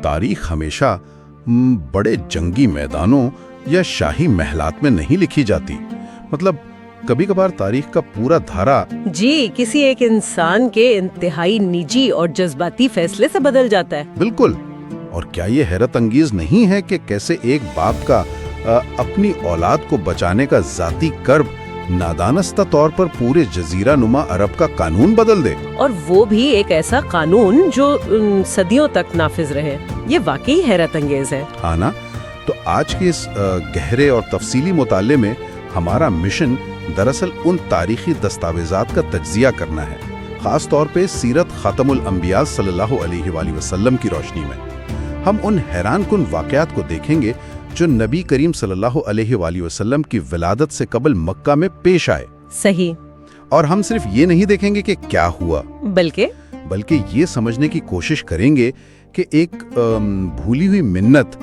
تاریخ ہمیشہ بڑے جنگی میدانوں یا شاہی محلات میں نہیں لکھی جاتی. مطلب کبھی کبھار تاریخ کا پورا دھارا جی کسی ایک انسان کے انتہائی نجی اور جذباتی فیصلے سے بدل جاتا ہے. بالکل. اور کیا یہ حیرت انگیز نہیں ہے کہ کیسے ایک باپ کا اپنی اولاد کو بچانے کا ذاتی کرب نادانستہ طور پر پورے جزیرہ نما عرب کا قانون بدل دے؟ اور وہ بھی ایک ایسا قانون جو صدیوں تک نافذ رہے. یہ واقعی حیرت انگیز ہے. ہاں نا. تو آج کے اس گہرے اور تفصیلی مطالعے میں ہمارا مشن دراصل ان تاریخی دستاویزات کا تجزیہ کرنا ہے، خاص طور پہ سیرت خاتم الانبیاء صلی اللہ علیہ وآلہ وسلم کی روشنی میں. ہم ان حیران کن واقعات کو دیکھیں گے جو نبی کریم صلی اللہ علیہ وآلہ وسلم کی ولادت سے قبل مکہ میں پیش آئے. صحیح. اور ہم صرف یہ نہیں دیکھیں گے کہ کیا ہوا، بلکہ یہ سمجھنے کی کوشش کریں گے کہ ایک بھولی ہوئی منت،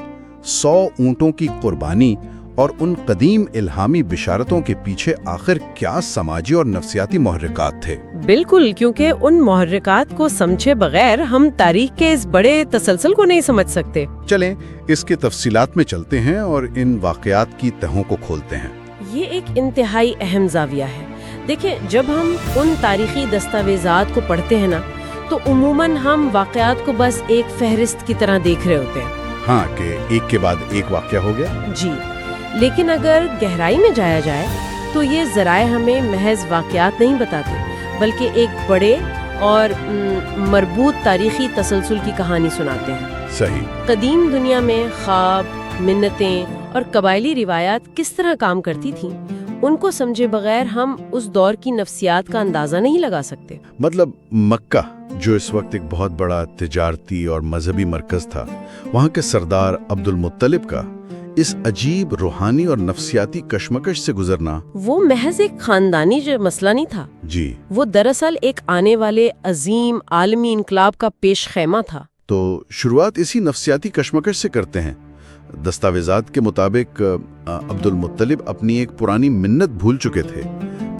100 اونٹوں کی قربانی اور ان قدیم الہامی بشارتوں کے پیچھے آخر کیا سماجی اور نفسیاتی محرکات تھے. بالکل، کیونکہ ان محرکات کو سمجھے بغیر ہم تاریخ کے اس بڑے تسلسل کو نہیں سمجھ سکتے. چلیں اس کے تفصیلات میں چلتے ہیں اور ان واقعات کی تہوں کو کھولتے ہیں. یہ ایک انتہائی اہم زاویہ ہے. دیکھیں، جب ہم ان تاریخی دستاویزات کو پڑھتے ہیں نا تو عموماً ہم واقعات کو بس ایک فہرست کی طرح دیکھ رہے ہوتے ہیں. ہاں، کہ ایک کے بعد ایک واقعہ ہو گیا. جی، لیکن اگر گہرائی میں جایا جائے تو یہ ذرائع ہمیں محض واقعات نہیں بتاتے، بلکہ ایک بڑے اور مربوط تاریخی تسلسل کی کہانی سناتے ہیں. صحیح. قدیم دنیا میں خواب، منتیں اور قبائلی روایات کس طرح کام کرتی تھیں، ان کو سمجھے بغیر ہم اس دور کی نفسیات کا اندازہ نہیں لگا سکتے. مطلب مکہ جو اس وقت ایک بہت بڑا تجارتی اور مذہبی مرکز تھا، وہاں کے سردار عبد المطلب کا اس عجیب روحانی اور نفسیاتی کشمکش سے گزرنا، وہ محض ایک خاندانی مسئلہ نہیں تھا. جی، وہ دراصل ایک آنے والے عظیم عالمی انقلاب کا پیش خیمہ تھا. تو شروعات اسی نفسیاتی کشمکش سے کرتے ہیں. دستاویزات کے مطابق عبد المطلب اپنی ایک پرانی منت بھول چکے تھے.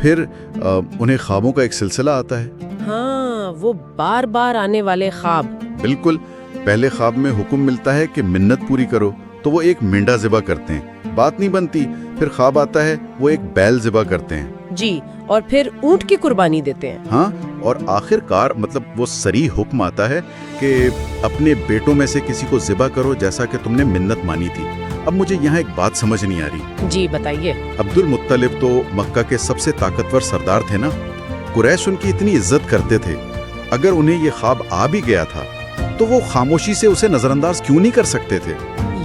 پھر انہیں خوابوں کا ایک سلسلہ آتا ہے. ہاں، وہ بار بار آنے والے خواب. بالکل. پہلے خواب میں حکم ملتا ہے کہ منت پوری کرو، تو وہ ایک مینڈا ذبح کرتے ہیں. بات نہیں بنتی. پھر خواب آتا ہے وہ ایک بیل ذبح کرتے ہیں. جی، اور پھر اونٹ کی قربانی دیتے ہیں. ہاں، اور آخر کار مطلب وہ صریح حکم آتا ہے کہ اپنے بیٹوں میں سے کسی کو ذبح کرو جیسا کہ تم نے منت مانی تھی. اب مجھے یہاں ایک بات سمجھ نہیں آ رہی. جی بتائیے. عبد المطلب تو مکہ کے سب سے طاقتور سردار تھے نا. قریش ان کی اتنی عزت کرتے تھے. اگر انہیں یہ خواب آ بھی گیا تھا تو وہ خاموشی سے اسے نظر انداز کیوں نہیں کر سکتے تھے؟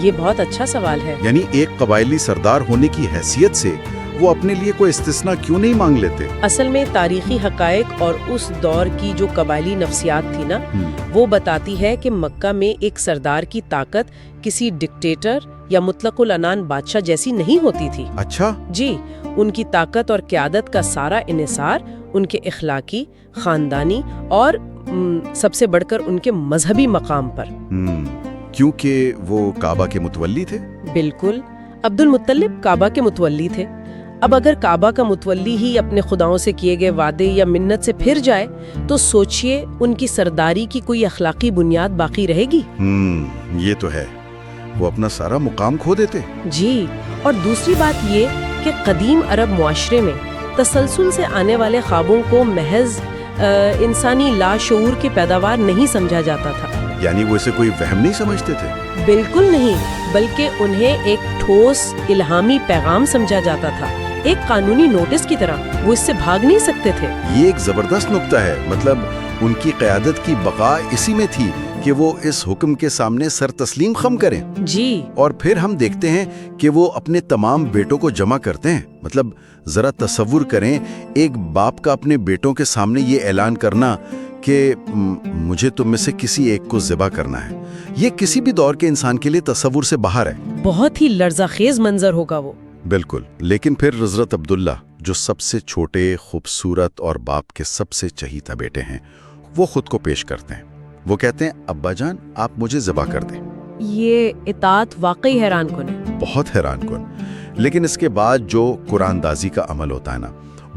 یہ بہت اچھا سوال ہے. یعنی ایک قبائلی سردار ہونے کی حیثیت سے وہ اپنے لیے کوئی استثناء کیوں نہیں مانگ لیتے؟ اصل میں تاریخی حقائق اور اس دور کی جو قبائلی نفسیات تھی نا، وہ بتاتی ہے کہ مکہ میں ایک سردار کی طاقت کسی ڈکٹیٹر یا مطلق العنان بادشاہ جیسی نہیں ہوتی تھی. اچھا. جی، ان کی طاقت اور قیادت کا سارا انحصار ان کے اخلاقی، خاندانی اور سب سے بڑھ کر ان کے مذہبی مقام پر. کیونکہ وہ کعبہ کے متولی تھے. بالکل. عبد المطلب کعبہ کے متولی تھے. اب اگر کعبہ کا متولی ہی اپنے خداؤں سے کیے گئے وعدے یا منت سے پھر جائے تو سوچئے ان کی سرداری کی کوئی اخلاقی بنیاد باقی رہے گی؟ یہ تو ہے. وہ اپنا سارا مقام کھو دیتے. جی، اور دوسری بات یہ کہ قدیم عرب معاشرے میں تسلسل سے آنے والے خوابوں کو محض انسانی لاشعور کی پیداوار نہیں سمجھا جاتا تھا. یعنی وہ اسے کوئی وہم نہیں سمجھتے تھے؟ بالکل نہیں، بلکہ انہیں ایک ٹھوس الہامی پیغام سمجھا جاتا تھا، ایک قانونی نوٹس کی طرح. وہ اس سے بھاگ نہیں سکتے تھے. یہ ایک زبردست نقطہ ہے. مطلب ان کی قیادت کی بقا اسی میں تھی کہ وہ اس حکم کے سامنے سر تسلیم خم کریں. جی. اور پھر ہم دیکھتے ہیں کہ وہ اپنے تمام بیٹوں کو جمع کرتے ہیں. مطلب ذرا تصور کریں، ایک باپ کا اپنے بیٹوں کے سامنے یہ اعلان کرنا کہ مجھے تم میں سے کسی ایک کو ذبح کرنا ہے. یہ کسی بھی دور کے انسان کے لیے تصور سے باہر ہے. بہت ہی لرزہ خیز منظر ہوگا وہ. بالکل. لیکن پھر حضرت عبداللہ جو سب سے چھوٹے، خوبصورت اور باپ کے سب سے چہیتا بیٹے ہیں، وہ خود کو پیش کرتے ہیں. وہ کہتے ہیں ابا جان آپ مجھے ذبح کر دیں. یہ اطاعت واقعی حیران کن ہے. بہت حیران کن. لیکن اس کے بعد جو قرآن دازی کا عمل ہوتا ہے نا،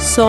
100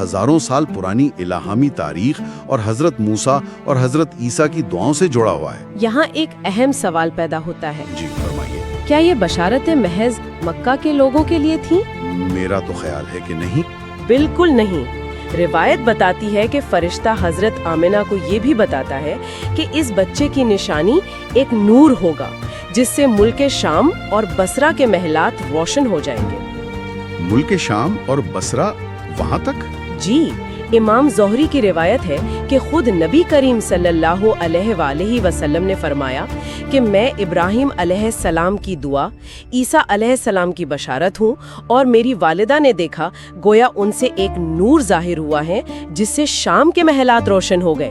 ہزاروں سال پرانی الہامی تاریخ اور حضرت موسیٰ اور حضرت عیسیٰ کی دعاؤں سے جڑا ہوا ہے۔ یہاں ایک اہم سوال پیدا ہوتا ہے، جی فرمائیے۔ کیا یہ بشارتیں محض مکہ کے لوگوں کے لیے تھیں؟ میرا تو خیال ہے کہ نہیں۔ بالکل نہیں۔ روایت بتاتی ہے کہ فرشتہ حضرت آمنہ کو یہ بھی بتاتا ہے کہ اس بچے کی نشانی ایک نور ہوگا جس سے ملک شام اور بصرہ کے محلات روشن ہو جائیں گے۔ ملک شام اور بصرہ وہاں تک؟ جی، امام زہری کی روایت ہے کہ خود نبی کریم صلی اللہ علیہ وآلہ وسلم نے فرمایا کہ میں ابراہیم علیہ السلام کی دعا، عیسیٰ علیہ السلام کی بشارت ہوں، اور میری والدہ نے دیکھا گویا ان سے ایک نور ظاہر ہوا ہے جس سے شام کے محلات روشن ہو گئے۔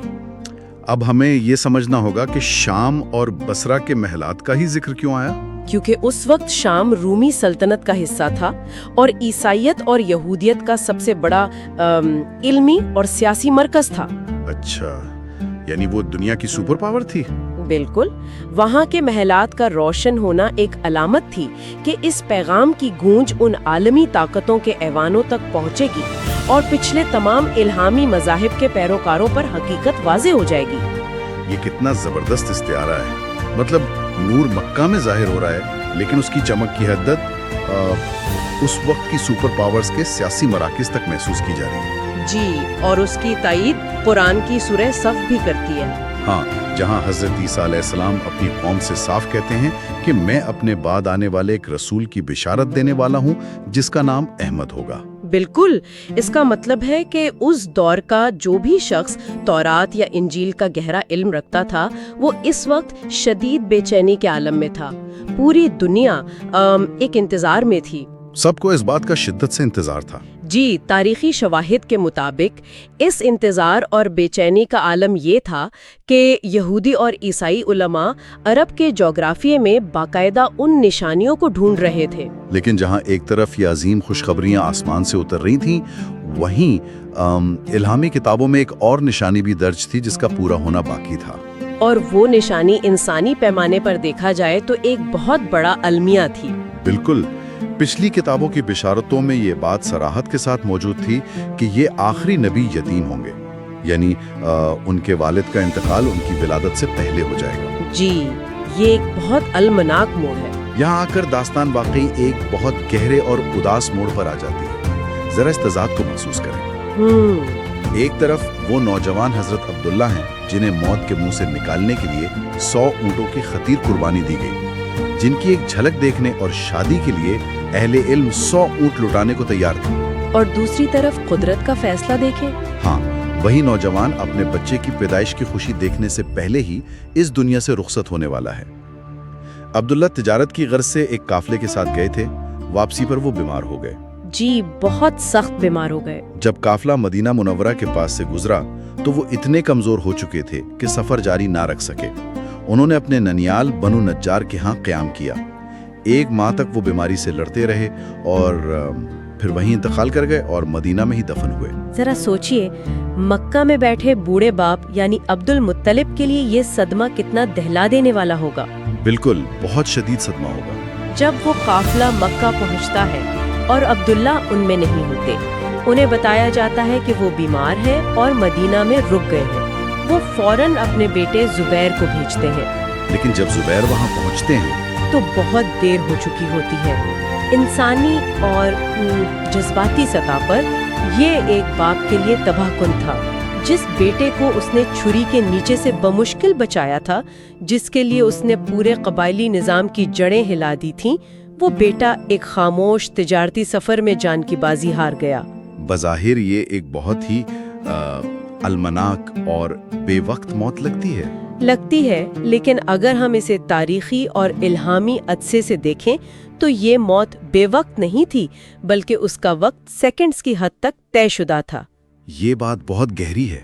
اب ہمیں یہ سمجھنا ہوگا کہ شام اور بصرہ کے محلات کا ہی ذکر کیوں آیا؟ کیونکہ اس وقت شام رومی سلطنت کا حصہ تھا اور عیسائیت اور یہودیت کا سب سے بڑا علمی اور سیاسی مرکز تھا۔ اچھا، یعنی وہ دنیا کی سپر پاور تھی؟ بالکل، وہاں کے محلات کا روشن ہونا ایک علامت تھی کہ اس پیغام کی گونج ان عالمی طاقتوں کے ایوانوں تک پہنچے گی اور پچھلے تمام الہامی مذاہب کے پیروکاروں پر حقیقت واضح ہو جائے گی۔ یہ کتنا زبردست استعارہ ہے، مطلب نور مکہ میں ظاہر ہو رہا ہے لیکن اس کی چمک کی حدت اس وقت کی سپر پاورز کے سیاسی مراکز تک محسوس کی جا رہی ہے۔ جی، اور اس کی تائید قرآن کی سورہ صف بھی کرتی ہے۔ ہاں، جہاں حضرت عیسیٰ علیہ السلام اپنی قوم سے صاف کہتے ہیں کہ میں اپنے بعد آنے والے ایک رسول کی بشارت دینے والا ہوں جس کا نام احمد ہوگا۔ بالکل، اس کا مطلب ہے کہ اس دور کا جو بھی شخص تورات یا انجیل کا گہرا علم رکھتا تھا وہ اس وقت شدید بے چینی کے عالم میں تھا۔ پوری دنیا ایک انتظار میں تھی۔ سب کو اس بات کا شدت سے انتظار تھا۔ جی، تاریخی شواہد کے مطابق اس انتظار اور بے چینی کا عالم یہ تھا کہ یہودی اور عیسائی علماء عرب کے جغرافیے میں باقاعدہ ان نشانیوں کو ڈھونڈ رہے تھے۔ لیکن جہاں ایک طرف یہ عظیم خوشخبریاں آسمان سے اتر رہی تھیں، وہیں الہامی کتابوں میں ایک اور نشانی بھی درج تھی جس کا پورا ہونا باقی تھا۔ اور وہ نشانی انسانی پیمانے پر دیکھا جائے تو ایک بہت بڑا المیہ تھی۔ بالکل، پچھلی کتابوں کی بشارتوں میں یہ بات صراحت کے ساتھ موجود تھی کہ یہ آخری نبی یتیم ہوں گے، یعنی ان کے والد کا انتقال ان کی ولادت سے پہلے ہو جائے گا۔ جی، یہ ایک بہت المناک موڑ ہے۔ یہاں آ کر داستان واقعی ایک بہت گہرے اور اداس موڑ پر آ جاتی ہے۔ ذرا اس تضاد کو محسوس کریں۔ ایک طرف وہ نوجوان حضرت عبداللہ ہیں جنہیں موت کے منہ سے نکالنے کے لیے 100 اونٹوں کی خطیر قربانی دی گئی، جن کی ایک جھلک دیکھنے اور شادی کے لیے اہل علم 100 اونٹ لٹانے کو تیار تھے۔ اور دوسری طرف قدرت کا فیصلہ دیکھیں۔ ہاں، وہی نوجوان اپنے بچے کی پیدائش کی خوشی دیکھنے سے پہلے ہی اس دنیا سے رخصت ہونے والا ہے۔ عبداللہ تجارت کی غرض سے ایک قافلے کے ساتھ گئے تھے، واپسی پر وہ بیمار ہو گئے۔ جی، بہت سخت بیمار ہو گئے۔ جب قافلہ مدینہ منورہ کے پاس سے گزرا تو وہ اتنے کمزور ہو چکے تھے کہ سفر جاری نہ رکھ سکے۔ انہوں نے اپنے ننیال بنو نجار کے ہاں قیام کیا۔ 1 ماہ تک وہ بیماری سے لڑتے رہے اور پھر وہیں انتقال کر گئے اور مدینہ میں ہی دفن ہوئے۔ ذرا سوچئے، مکہ میں بیٹھے بوڑھے باپ یعنی عبد المطلب کے لیے یہ صدمہ کتنا دہلا دینے والا ہوگا۔ بالکل، بہت شدید صدمہ ہوگا۔ جب وہ قافلہ مکہ پہنچتا ہے اور عبداللہ ان میں نہیں ہوتے، انہیں بتایا جاتا ہے کہ وہ بیمار ہیں اور مدینہ میں رک گئے ہیں۔ وہ فوراً اپنے بیٹے زبیر کو بھیجتے ہیں۔ لیکن جب زبیر وہاں پہنچتے ہیں تو بہت دیر ہو چکی ہوتی ہے۔ انسانی اور جذباتی سطح پر یہ ایک باپ کے لیے تباہ کن تھا۔ جس بیٹے کو اس نے چھری کے نیچے سے بمشکل بچایا تھا، جس کے لیے اس نے پورے قبائلی نظام کی جڑیں ہلا دی تھیں، وہ بیٹا ایک خاموش تجارتی سفر میں جان کی بازی ہار گیا۔ بظاہر یہ ایک بہت ہی المناک اور بے وقت موت لگتی ہے، لیکن اگر ہم اسے تاریخی اور الہامی عدسے سے دیکھیں تو یہ موت بے وقت نہیں تھی، بلکہ اس کا وقت سیکنڈز کی حد تک طے شدہ تھا۔ یہ بات بہت گہری ہے۔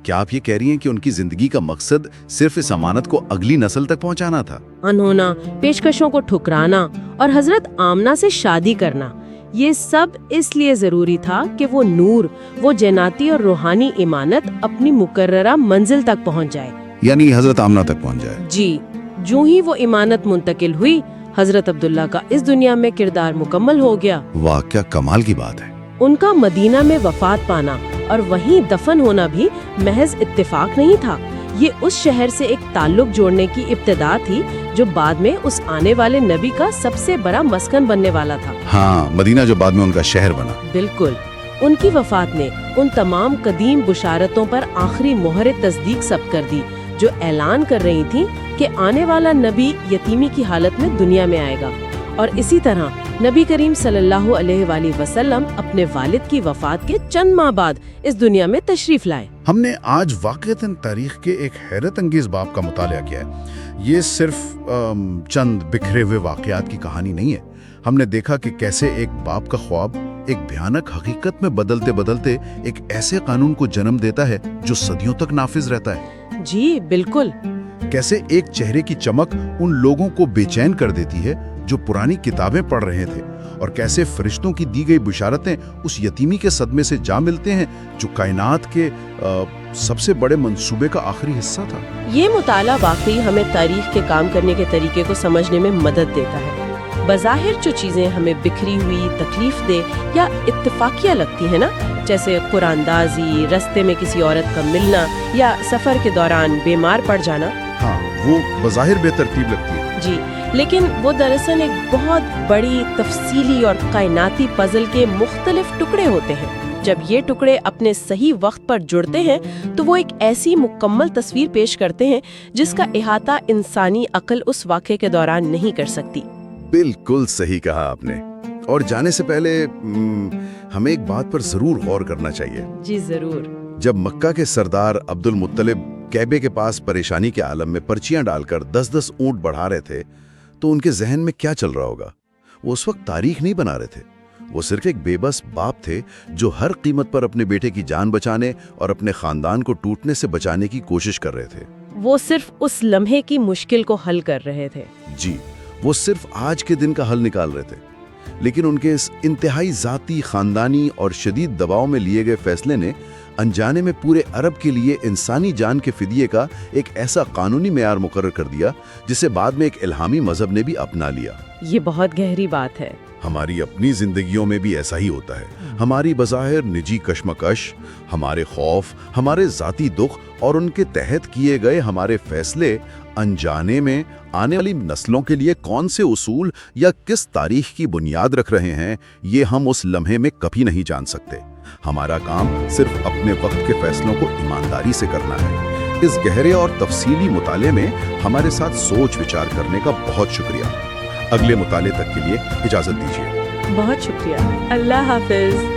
کیا آپ یہ کہہ رہی ہیں کہ ان کی زندگی کا مقصد صرف اس امانت کو اگلی نسل تک پہنچانا تھا؟ انہونا، پیشکشوں کو ٹھکرانا اور حضرت آمنہ سے شادی کرنا، یہ سب اس لیے ضروری تھا کہ وہ نور، وہ جناتی اور روحانی امانت اپنی مقررہ منزل تک پہنچ جائے، یعنی حضرت آمنہ تک پہنچ جائے۔ جی، جو ہی وہ امانت منتقل ہوئی، حضرت عبداللہ کا اس دنیا میں کردار مکمل ہو گیا۔ واہ، کیا کمال کی بات ہے۔ ان کا مدینہ میں وفات پانا اور وہیں دفن ہونا بھی محض اتفاق نہیں تھا، یہ اس شہر سے ایک تعلق جوڑنے کی ابتدا تھی جو بعد میں اس آنے والے نبی کا سب سے بڑا مسکن بننے والا تھا۔ ہاں، مدینہ جو بعد میں ان کا شہر بنا۔ بالکل، ان کی وفات نے ان تمام قدیم بشارتوں پر آخری مہر تصدیق ثبت کر دی جو اعلان کر رہی تھیں کہ آنے والا نبی یتیمی کی حالت میں دنیا میں آئے گا، اور اسی طرح نبی کریم صلی اللہ علیہ وآلہ وسلم اپنے والد کی وفات کے چند ماہ بعد اس دنیا میں تشریف لائے۔ ہم نے آج واقعتاً تاریخ کے ایک حیرت انگیز باب کا مطالعہ کیا ہے۔ یہ صرف چند بکھرے ہوئے واقعات کی کہانی نہیں ہے۔ ہم نے دیکھا کہ کیسے ایک باپ کا خواب ایک بھیانک حقیقت میں بدلتے بدلتے ایک ایسے قانون کو جنم دیتا ہے جو صدیوں تک نافذ رہتا ہے۔ جی بالکل۔ کیسے ایک چہرے کی چمک ان لوگوں کو بے چین کر دیتی ہے جو پرانی کتابیں پڑھ رہے تھے، اور کیسے فرشتوں کی دی گئی بشارتیں اس یتیمی کے صدمے سے جا ملتے ہیں جو کائنات کے سب سے بڑے منصوبے کا آخری حصہ تھا۔ یہ مطالعہ واقعی ہمیں تاریخ کے کام کرنے کے طریقے کو سمجھنے میں مدد دیتا ہے۔ بظاہر جو چیزیں ہمیں بکھری ہوئی، تکلیف دہ یا اتفاقیہ لگتی ہیں نا، جیسے قرآن دازی، رستے میں کسی عورت کا ملنا یا سفر کے دوران بیمار پڑ جانا، ہاں، وہ بظاہر بے ترتیب لگتی ہے، جی، لیکن وہ دراصل ایک بہت بڑی تفصیلی اور کائناتی پزل کے مختلف ٹکڑے ہوتے ہیں۔ جب یہ ٹکڑے اپنے صحیح وقت پر جڑتے ہیں تو وہ ایک ایسی مکمل تصویر پیش کرتے ہیں جس کا احاطہ انسانی عقل اس واقعے کے دوران نہیں کر سکتی۔ بالکل صحیح کہا آپ نے۔ اور جانے سے پہلے ہمیں ایک بات پر ضرور غور کرنا چاہیے۔ جی ضرور۔ جب مکہ کے سردار عبد المطلب کعبے کے پاس پریشانی کے عالم میں پرچیاں ڈال کر 10 اونٹ بڑھا رہے تھے تو ان کے ذہن میں کیا چل رہا ہوگا؟ وہ اس وقت تاریخ نہیں بنا رہے تھے، وہ صرف ایک بے بس باپ تھے جو ہر قیمت پر اپنے بیٹے کی جان بچانے اور اپنے خاندان کو ٹوٹنے سے بچانے کی کوشش کر رہے تھے۔ وہ صرف اس لمحے کی مشکل کو حل کر رہے تھے۔ جی، وہ صرف آج کے دن کا حل نکال رہے تھے، لیکن ان کے اس انتہائی ذاتی، خاندانی اور شدید دباؤ میں لیے گئے فیصلے نے انجانے میں پورے عرب کے لیے انسانی جان کے فدیے کا ایک ایسا قانونی معیار مقرر کر دیا جسے بعد میں ایک الہامی مذہب نے بھی اپنا لیا۔ یہ بہت گہری بات ہے۔ ہماری اپنی زندگیوں میں بھی ایسا ہی ہوتا ہے۔ ہماری بظاہر نجی کشمکش، ہمارے خوف، ہمارے ذاتی دکھ اور ان کے تحت کیے گئے ہمارے فیصلے انجانے میں آنے والی نسلوں کے لیے کون سے اصول یا کس تاریخ کی بنیاد رکھ رہے ہیں، یہ ہم اس لمحے میں کبھی نہیں جان سکتے۔ ہمارا کام صرف اپنے وقت کے فیصلوں کو ایمانداری سے کرنا ہے۔ اس گہرے اور تفصیلی مطالعے میں ہمارے ساتھ سوچ وچار کرنے کا بہت شکریہ۔ اگلے مطالعے تک کے لیے اجازت دیجیے۔ بہت شکریہ۔ اللہ حافظ۔